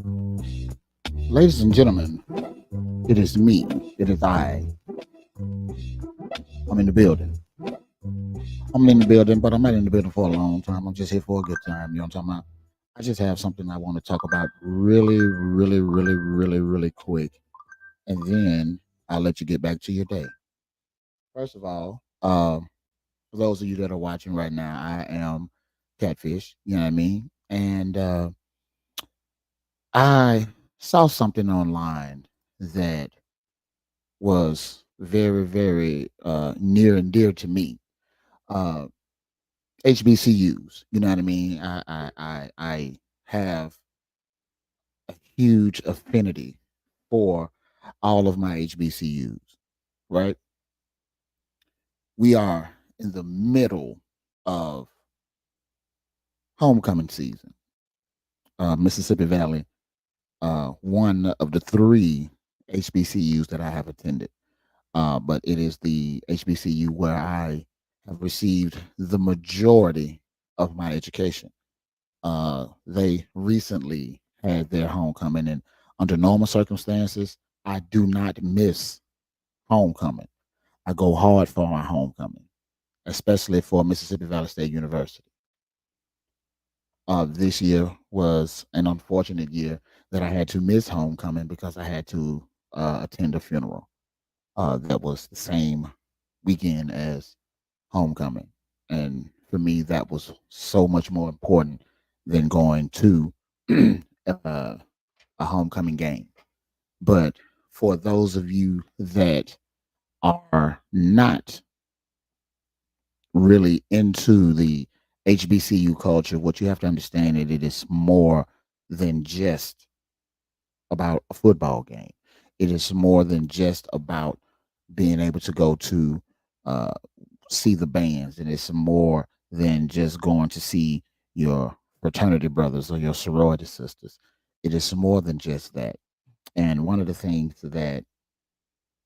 Ladies and gentlemen, it is me. It is I. I'm in the building. I'm in the building, but I'm not in the building for a long time. I'm just here for a good time. You know what I'm talking about? I just have something I want to talk about really, really, really, really, really quick. And then I'll let you get back to your day. First of all, for those of you that are watching right now, I am Catfish. You know what I mean? And I saw something online that was very, very near and dear to me. Uh, HBCUs, you know what I mean? I have a huge affinity for all of my HBCUs, right? We are in the middle of homecoming season. Mississippi Valley, one of the three HBCUs that I have attended, but it is the HBCU where I have received the majority of my education. They recently had their homecoming, and under normal circumstances, I do not miss homecoming. I go hard for my homecoming, especially for Mississippi Valley State University. This year was an unfortunate year that I had to miss homecoming because I had to attend a funeral that was the same weekend as homecoming. And for me, that was so much more important than going to uh, a homecoming game. But for those of you that are not really into the HBCU culture, what you have to understand is it is more than just about a football game. It is more than just about being able to go to uh, see the bands, and it's more than just going to see your fraternity brothers or your sorority sisters. It is more than just that. And one of the things that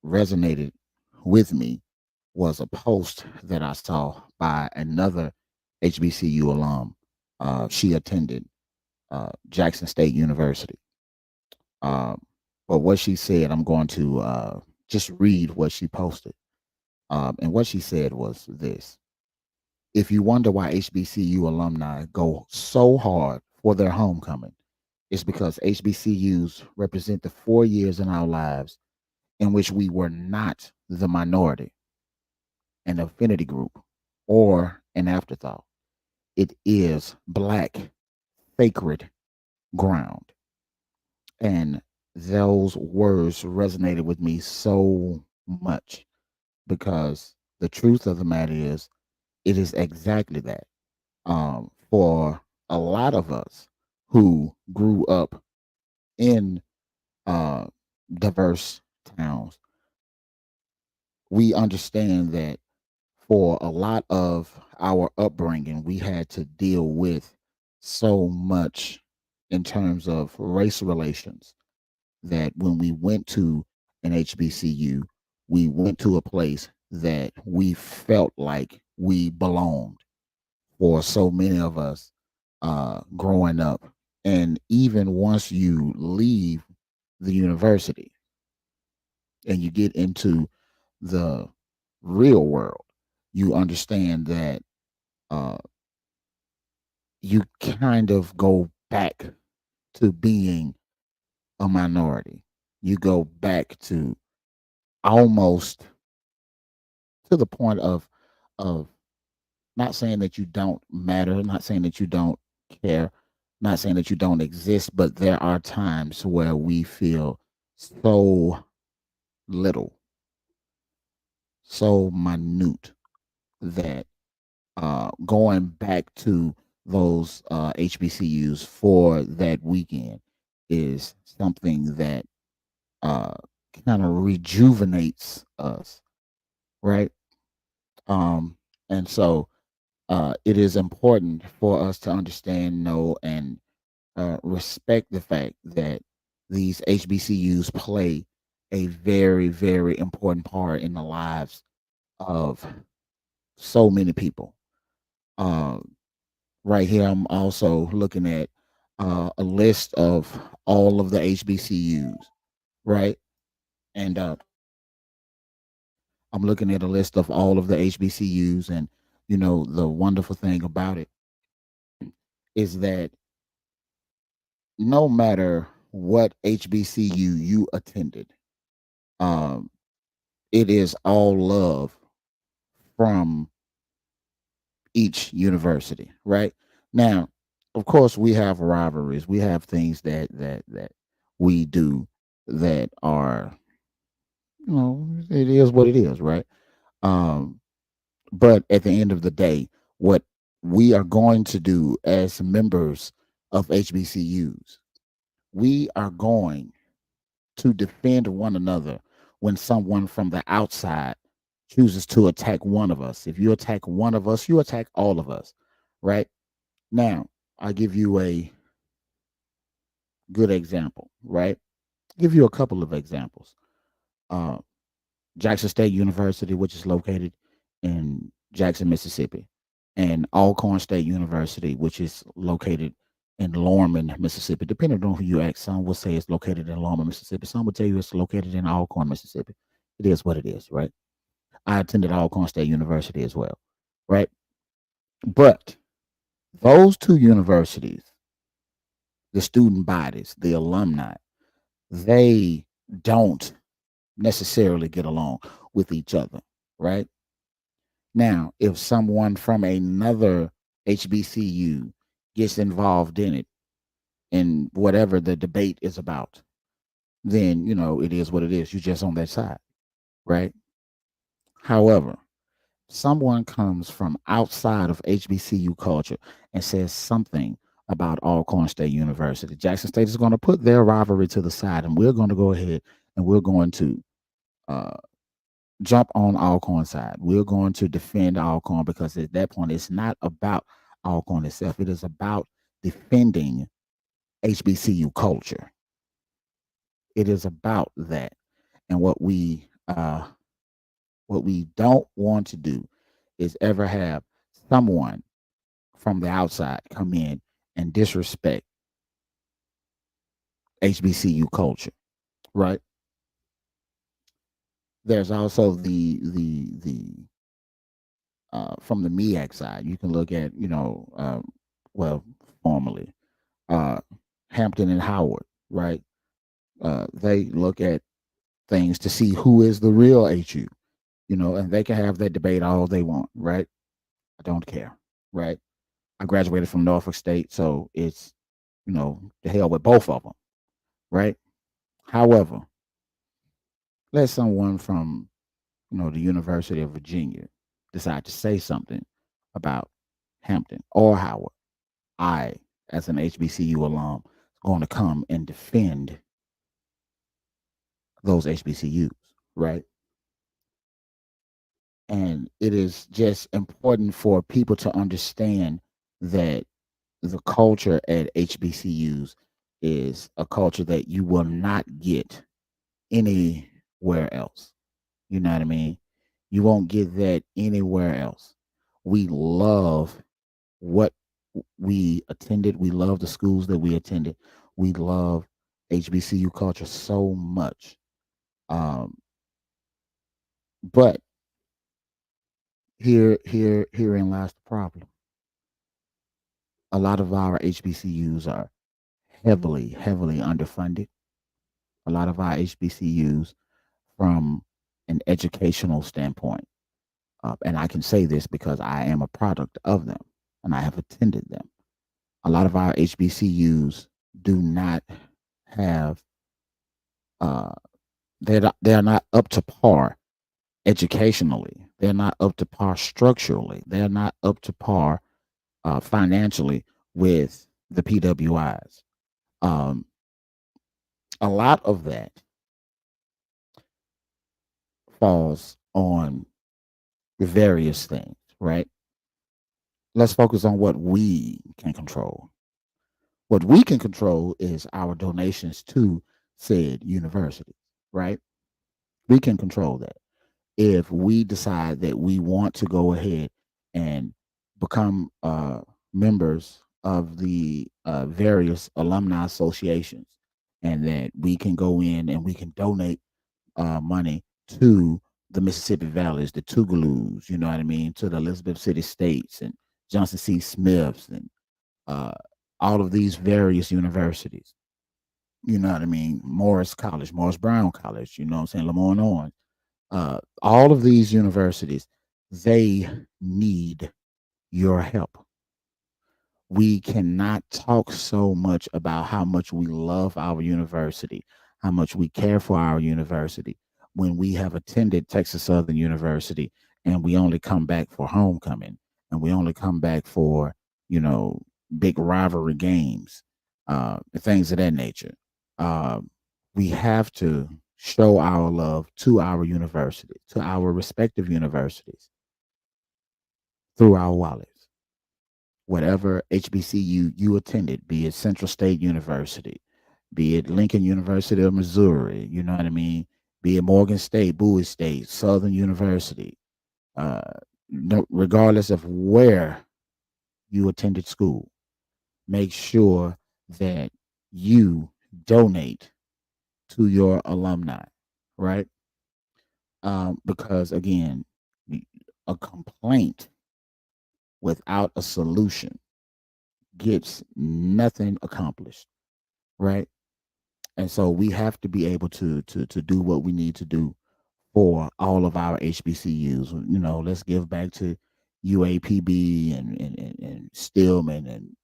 resonated with me was a post that I saw by another HBCU alum. She attended Jackson State University. Um, but what she said, I'm going to just read what she posted. And what she said was this: if you wonder why HBCU alumni go so hard for their homecoming, it's because HBCUs represent the 4 years in our lives in which we were not the minority, an affinity group, or an afterthought. It is black, sacred ground. And those words resonated with me so much because the truth of the matter is, it is exactly that. For a lot of us who grew up in uh, diverse towns, we understand that for a lot of our upbringing, we had to deal with so much in terms of race relations that when we went to an HBCU, we went to a place that we felt like we belonged for so many of us growing up. And even once you leave the university and you get into the real world, you understand that uh, you kind of go back to being a minority. You go back to almost to the point of not saying that you don't matter, not saying that you don't care, not saying that you don't exist, but there are times where we feel so little, so minute that going back to those HBCUs for that weekend is something that uh, kind of rejuvenates us, right? Um, and so it is important for us to understand, know, and respect the fact that these HBCUs play a very, very important part in the lives of so many people. Uh, right here, I'm also looking at. a list of all of the HBCUs, right? And I'm looking at a list of all of the HBCUs, and the wonderful thing about it is that no matter what HBCU you attended, um, it is all love from each university, right? Now, of course, we have rivalries. We have things that we do that are, it is what it is, right? Um, but at the end of the day, what we are going to do as members of HBCUs, we are going to defend one another when someone from the outside chooses to attack one of us. If you attack one of us, you attack all of us, right? Now, I'll give you a good example, right? Give you a couple of examples. Uh, Jackson State University, which is located in Jackson, Mississippi, and Alcorn State University, which is located in Lorman, Mississippi. Depending on who you ask, some will say it's located in Lorman, Mississippi. Some will tell you it's located in Alcorn, Mississippi. It is what it is, right? I attended Alcorn State University as well, right? But those two universities, the student bodies, the alumni, they don't necessarily get along with each other, right? Now, if someone from another HBCU gets involved in it, in whatever the debate is about, then, it is what it is. You're just on that side, right? However, someone comes from outside of HBCU culture and says something about Alcorn State University, Jackson State is going to put their rivalry to the side, and we're going to go ahead and we're going to uh, jump on Alcorn side. We're going to defend Alcorn because at that point, it's not about Alcorn itself. It is about defending HBCU culture. It is about that, and what we don't want to do is ever have someone from the outside come in and disrespect HBCU culture, right? There's also the from the MEAC side. You can look at well, formerly uh, Hampton and Howard, right? They look at things to see who is the real HU, and they can have that debate all they want, right? I don't care, right? I graduated from Norfolk State, so it's the hell with both of them, right? However, let someone from the University of Virginia decide to say something about Hampton or Howard. I, as an HBCU alum, is going to come and defend those HBCUs, right? And it is just important for people to understand that the culture at HBCUs is a culture that you will not get anywhere else. You know what I mean? You won't get that anywhere else. We love what we attended. We love the schools that we attended. We love HBCU culture so much. Um, but herein lies the problem. A lot of our HBCUs are heavily, heavily underfunded. A lot of our HBCUs, from an educational standpoint, and I can say this because I am a product of them and I have attended them. A lot of our HBCUs do not have, uh, they're not up to par educationally. They're not up to par structurally. They're not up to par financially with the PWIs. Um, a lot of that falls on various things, right? Let's focus on what we can control. What we can control is our donations to said university, right? We can control that. If we decide that we want to go ahead and become members of the various alumni associations, and that we can go in and we can donate money to the Mississippi Valleys, the Tougaloo's, you know what I mean, to the Elizabeth City States and Johnson C. Smiths and uh, all of these various universities. You know what I mean? Morris College, Morris Brown College, you know what I'm saying? Lemoyne Orange. All of these universities, they need your help. We cannot talk so much about how much we love our university, how much we care for our university when we have attended Texas Southern University and we only come back for homecoming and we only come back for, you know, big rivalry games, things of that nature. Uh, we have to show our love to our university, to our respective universities through our wallets. Whatever HBCU you attended, be it Central State University, be it Lincoln University of Missouri, you know what I mean? Be it Morgan State, Bowie State, Southern University, uh, no, regardless of where you attended school, make sure that you donate to your alumni, right? Because again, a complaint without a solution gets nothing accomplished, right? And so we have to be able to do what we need to do for all of our HBCUs. You know, let's give back to UAPB and Stillman and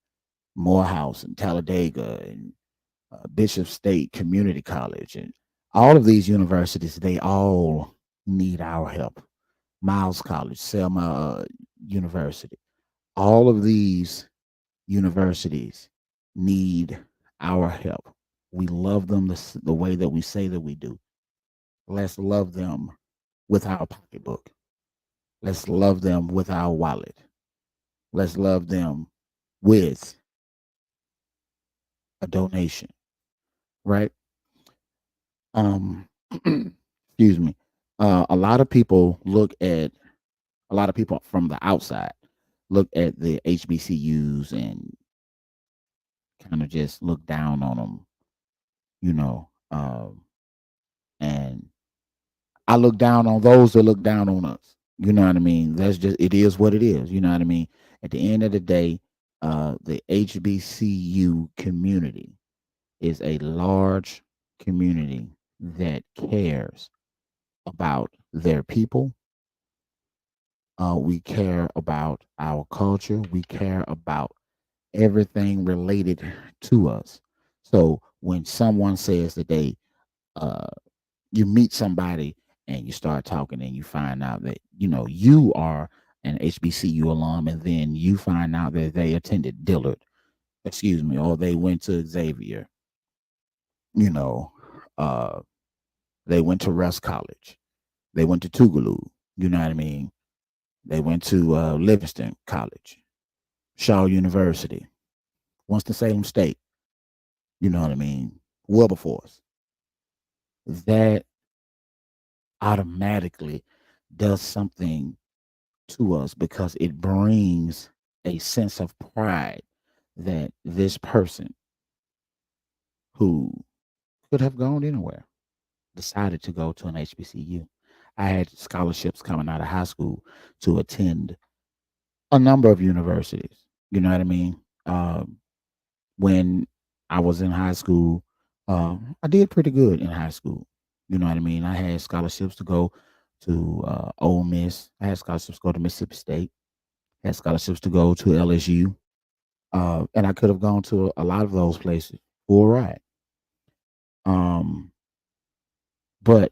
Morehouse and Talladega and Bishop State Community College and all of these universities. They all need our help. Miles College, Selma University. All of these universities need our help. We love them the way that we say that we do. Let's love them with our pocketbook. Let's love them with our wallet. Let's love them with a donation, right? Um, excuse me. A lot of people look at a lot of people from the outside look at the HBCUs and kind of just look down on them, you know. And I look down on those that look down on us. You know what I mean? That's just it is what it is. You know what I mean? At the end of the day, the HBCU community is a large community that cares about their people. We care about our culture. We care about everything related to us. So when someone says that uh, you meet somebody and you start talking and you find out that you are an HBCU alum, and then you find out that they attended Dillard, excuse me, or they went to Xavier, you know, uh, they went to Russ College, they went to Tougaloo, you know what I mean? They went to Livingston College, Shaw University, Winston-Salem State, you know what I mean? Wilberforce. That automatically does something to us because it brings a sense of pride that this person who could have gone anywhere decided to go to an HBCU. I had scholarships coming out of high school to attend a number of universities. You know what I mean? When I was in high school, I did pretty good in high school. You know what I mean? I had scholarships to go to Ole Miss. I had scholarships to go to Mississippi State. I had scholarships to go to LSU. And I could have gone to a lot of those places for a ride. Um, but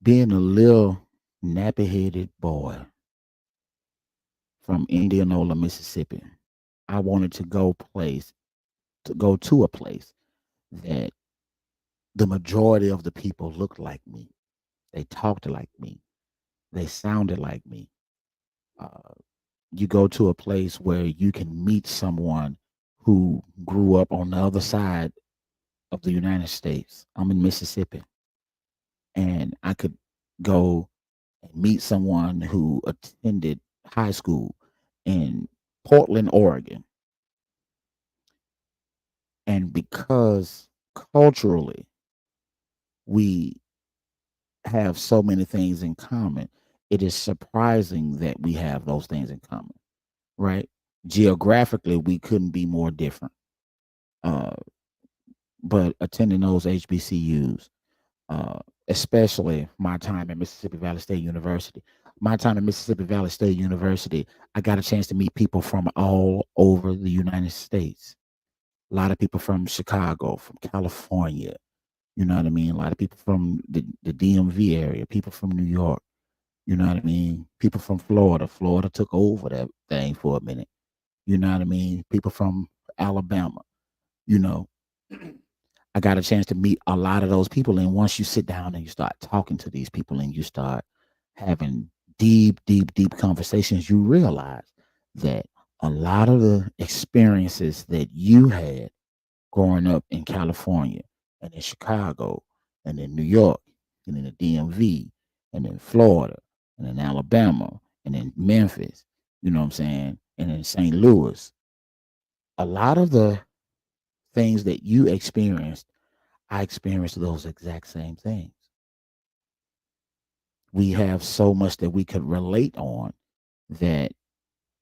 being a little nappy headed boy from Indianola, Mississippi, I wanted to go to a place that the majority of the people looked like me. They talked like me. They sounded like me. Uh, you go to a place where you can meet someone who grew up on the other side of the United States. I'm in Mississippi, and I could go and meet someone who attended high school in Portland, Oregon, And because culturally we have so many things in common, it is surprising that we have those things in common, right? Geographically, we couldn't be more different. Uh, but attending those HBCUs, uh, especially my time at Mississippi Valley State University. My time at Mississippi Valley State University, I got a chance to meet people from all over the United States. A lot of people from Chicago, from California, you know what I mean? A lot of people from the DMV area, people from New York, you know what I mean? People from Florida. Florida took over that thing for a minute, you know what I mean? People from Alabama, you know. I got a chance to meet a lot of those people. And once you sit down and you start talking to these people and you start having deep, deep, deep conversations, you realize that a lot of the experiences that you had growing up in California and in Chicago and in New York and in the DMV and in Florida and in Alabama and in Memphis, you know what I'm saying, and in St. Louis, a lot of the things that you experienced, I experienced those exact same things. We have so much that we could relate on that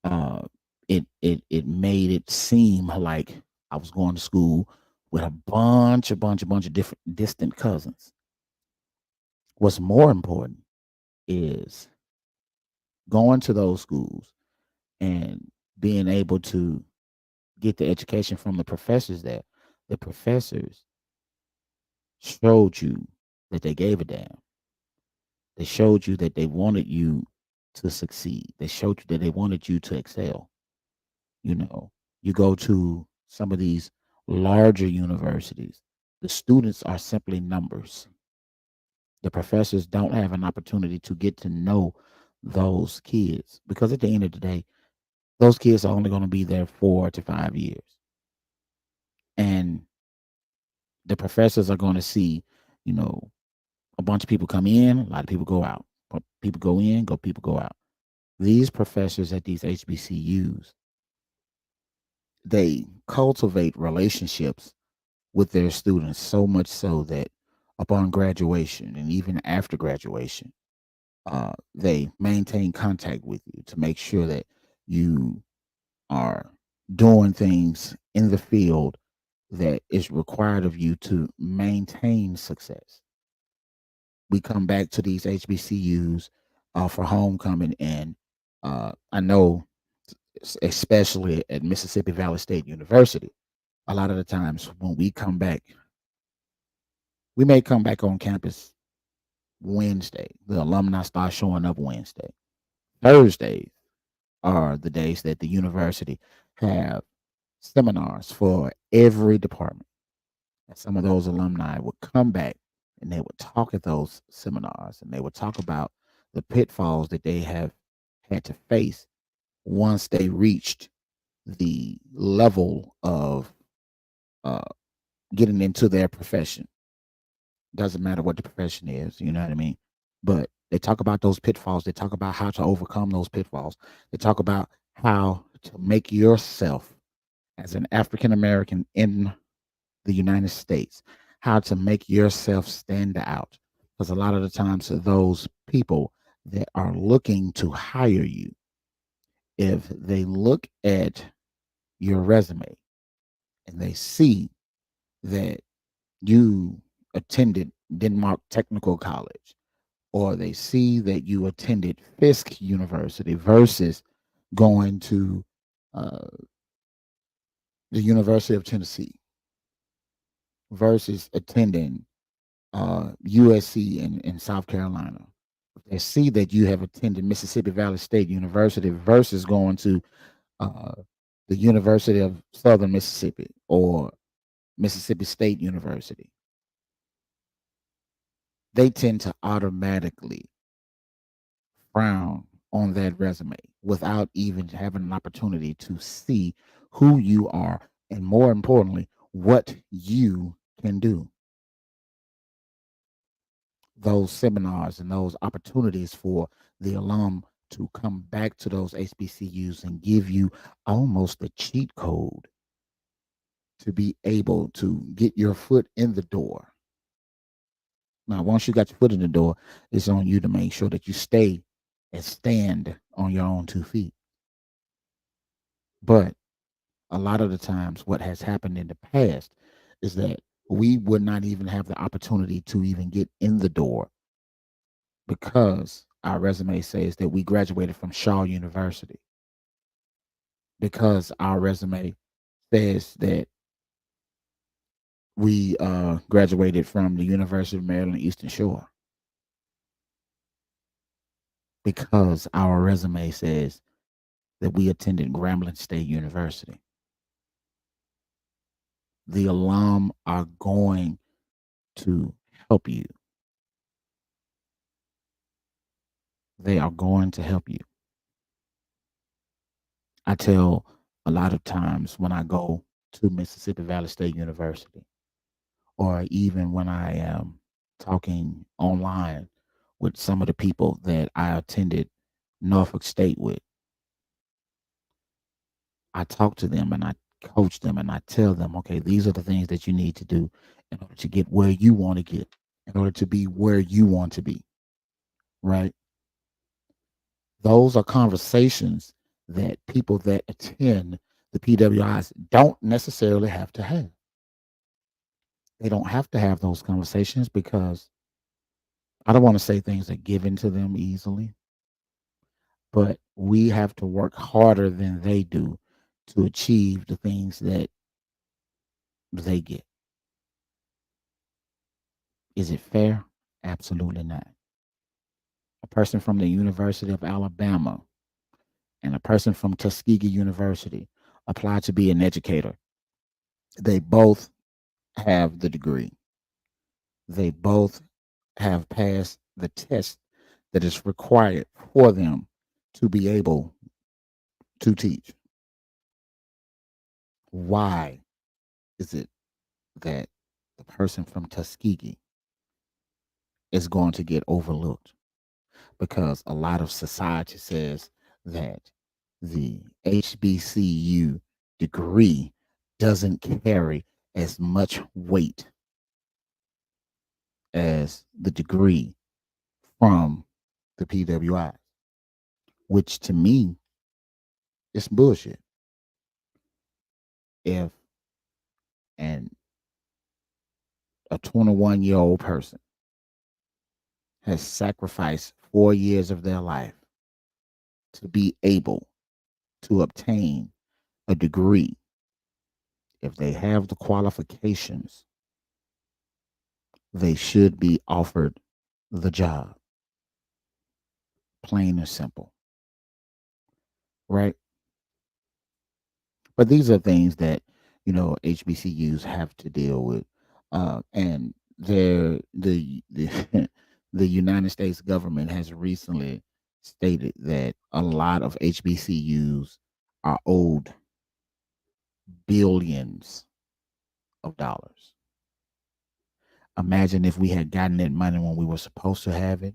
uh, it made it seem like I was going to school with a bunch of different distant cousins. What's more important is going to those schools and being able to get the education from the professors there. The professors showed you that they gave a damn. They showed you that they wanted you to succeed. They showed you that they wanted you to excel. You know, you go to some of these larger universities, the students are simply numbers. The professors don't have an opportunity to get to know those kids because at the end of the day, those kids are only going to be there 4 to 5 years. And the professors are going to see, you know, a bunch of people come in, a lot of people go out. People go in, people go out. These professors at these HBCUs, they cultivate relationships with their students so much so that upon graduation and even after graduation, they maintain contact with you to make sure that you are doing things in the field that is required of you to maintain success. We come back to these HBCUs for homecoming, and I know, especially at Mississippi Valley State University, a lot of the times when we come back, we may come back on campus Wednesday. The alumni start showing up Wednesday. Thursdays are the days that the university have seminars for every department. And some of those alumni would come back and they would talk at those seminars and they would talk about the pitfalls that they have had to face once they reached the level of uh, getting into their profession. Doesn't matter what the profession is, you know what I mean? But they talk about those pitfalls. They talk about how to overcome those pitfalls. They talk about how to make yourself as an African American in the United States, how to make yourself stand out. Because a lot of the times, those people that are looking to hire you, if they look at your resume and they see that you attended Denmark Technical College, or they see that you attended Fisk University versus going to uh, the University of Tennessee versus attending USC in South Carolina. They see that you have attended Mississippi Valley State University versus going to uh, the University of Southern Mississippi or Mississippi State University. They tend to automatically frown on that resume without even having an opportunity to see who you are and, more importantly, what you can do. Those seminars and those opportunities for the alum to come back to those HBCUs and give you almost a cheat code to be able to get your foot in the door. Now, once you got your foot in the door, it's on you to make sure that you stay and stand on your own 2 feet. But a lot of the times, what has happened in the past is that we would not even have the opportunity to even get in the door because our resume says that we graduated from Shaw University, because our resume says that we graduated from the University of Maryland Eastern Shore, because our resume says that we attended Grambling State University. The alum are going to help you. They are going to help you. I tell a lot of times when I go to Mississippi Valley State University, or even when I am talking online with some of the people that I attended Norfolk State with, I talk to them and I coach them and I tell them, okay, these are the things that you need to do in order to get where you want to get, in order to be where you want to be, right? Those are conversations that people that attend the PWIs don't necessarily have to have. They don't have to have those conversations because I don't want to say things are given to them easily, but we have to work harder than they do to achieve the things that they get. Is it fair? Absolutely not. A person from the University of Alabama and a person from Tuskegee University apply to be an educator. They both have the degree. They both have passed the test that is required for them to be able to teach. Why is it that the person from Tuskegee is going to get overlooked? Because a lot of society says that the HBCU degree doesn't carry as much weight as the degree from the PWI, which to me is bullshit. If an a 21-year-old person has sacrificed 4 years of their life to be able to obtain a degree, if they have the qualifications, they should be offered the job. Plain and simple, right? But these are things that HBCUs have to deal with, and the the United States government has recently stated that a lot of HBCUs are owed billions of dollars. Imagine if we had gotten that money when we were supposed to have it.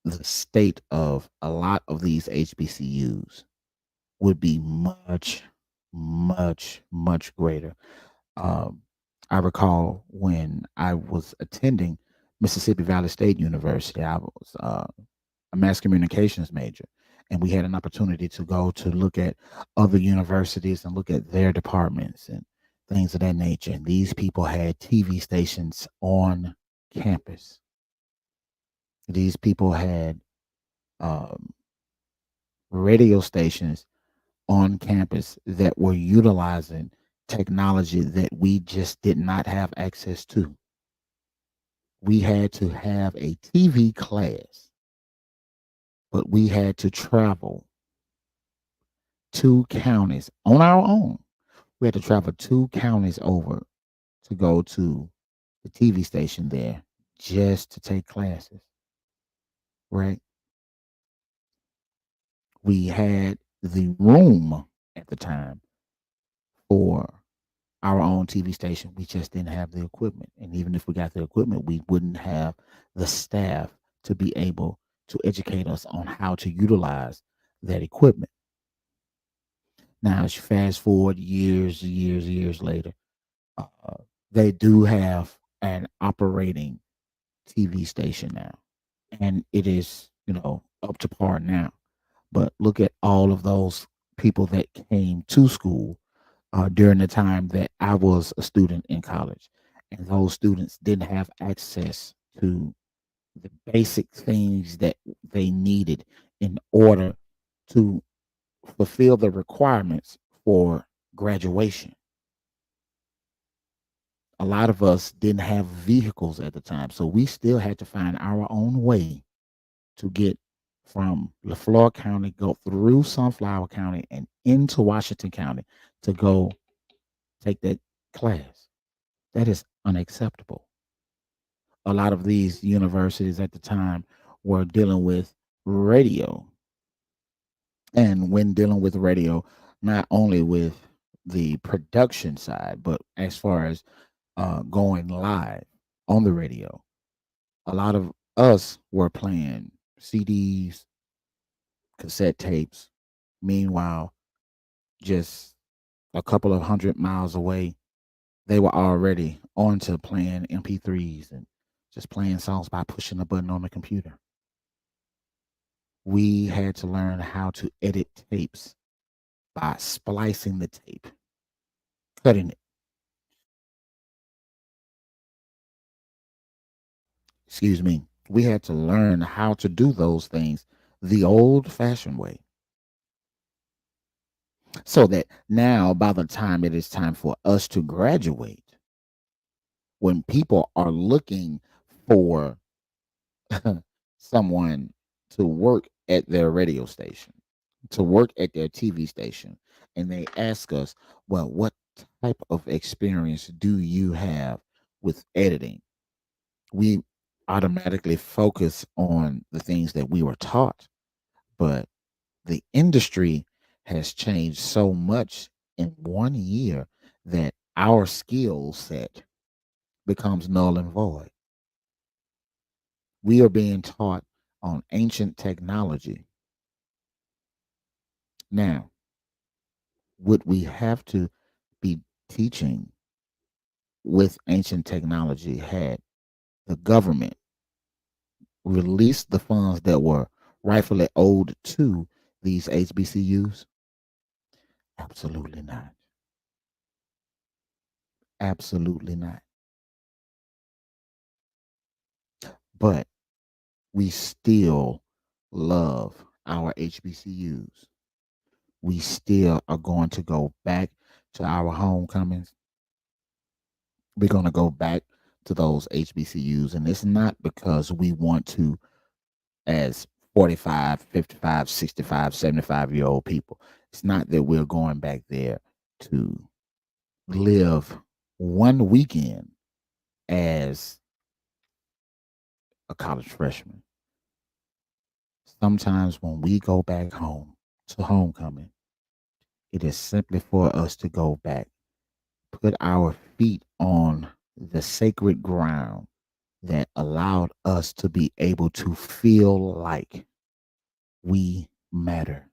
The state of a lot of these HBCUs would be much, much, much greater. Um, I recall when I was attending Mississippi Valley State University, I was a mass communications major, and we had an opportunity to go to look at other universities and look at their departments and things of that nature. And these people had TV stations on campus. These people had um, radio stations on campus that were utilizing technology that we just did not have access to. We had to have a TV class, but we had to travel 2 counties on our own. We had to travel 2 counties over to go to the TV station there just to take classes, right? We had the room at the time for our own TV station. We just didn't have the equipment. And even if we got the equipment, we wouldn't have the staff to be able to educate us on how to utilize that equipment. Now, as you fast forward years later, uh, they do have an operating TV station now, and it is, up to par now. But look at all of those people that came to school during the time that I was a student in college, and those students didn't have access to the basic things that they needed in order to fulfill the requirements for graduation. A lot of us didn't have vehicles at the time, so we still had to find our own way to get from Lafleur County, go through Sunflower County, and into Washington County to go take that class. That is unacceptable. A lot of these universities at the time were dealing with radio. And when dealing with radio, not only with the production side, but as far as going live on the radio, a lot of us were playing CDs, cassette tapes. Meanwhile, just a couple of 100 miles away, they were already on to playing MP3s and just playing songs by pushing a button on the computer. We had to learn how to edit tapes by splicing the tape, cutting it. Excuse me. We had to learn how to do those things the old fashioned way. So that now, by the time it is time for us to graduate, when people are looking for someone to work at their radio station, to work at their TV station, and they ask us, well, what type of experience do you have with editing? We automatically focus on the things that we were taught, but the industry has changed so much in 1 year that our skill set becomes null and void. We are being taught on ancient technology. Now, would we have to be teaching with ancient technology had the government released the funds that were rightfully owed to these HBCUs? Absolutely not. Absolutely not. But we still love our HBCUs. We still are going to go back to our homecomings. We're going to go back to those HBCUs. And it's not because we want to, as 45, 55, 65, 75-year old people. It's not that we're going back there to live one weekend as a college freshman. Sometimes when we go back home to homecoming, it is simply for us to go back, put our feet on the sacred ground that allowed us to be able to feel like we matter,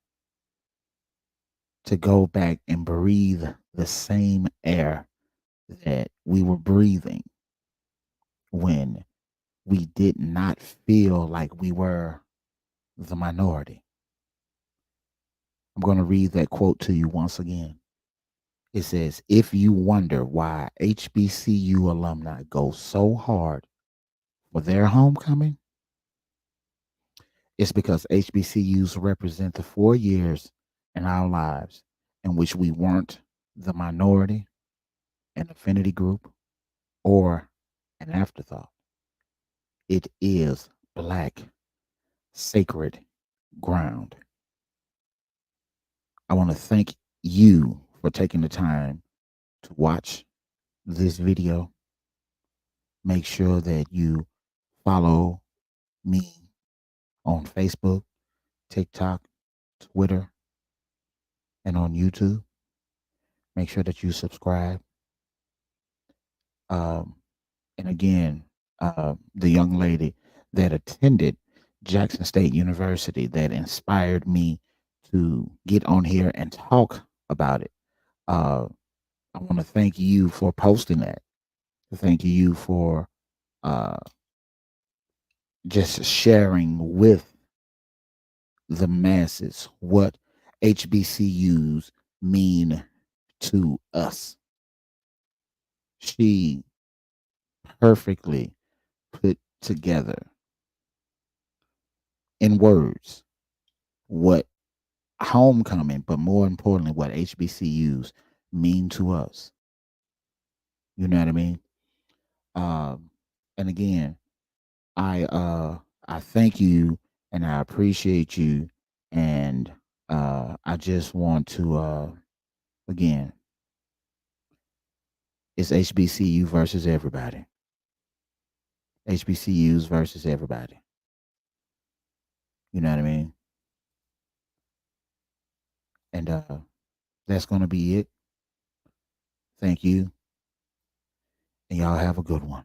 to go back and breathe the same air that we were breathing when we did not feel like we were the minority. I'm going to read that quote to you once again. It says, if you wonder why HBCU alumni go so hard for their homecoming, it's because HBCUs represent the 4 years in our lives in which we weren't the minority, an affinity group, or an afterthought. It is Black sacred ground. I want to thank you for taking the time to watch this video. Make sure that you follow me on Facebook, TikTok, Twitter, and on YouTube. Make sure that you subscribe. Um, and again, the young lady that attended Jackson State University that inspired me to get on here and talk about it. Uh, I want to thank you for posting that. Thank you for uh, just sharing with the masses what HBCUs mean to us. She perfectly put together in words what homecoming, but more importantly, what HBCUs mean to us. You know what I mean? Um, and again, I I thank you and I appreciate you, and I just want to again, it's HBCU versus everybody. HBCUs versus everybody. You know what I mean? And that's gonna be it. Thank you, and y'all have a good one.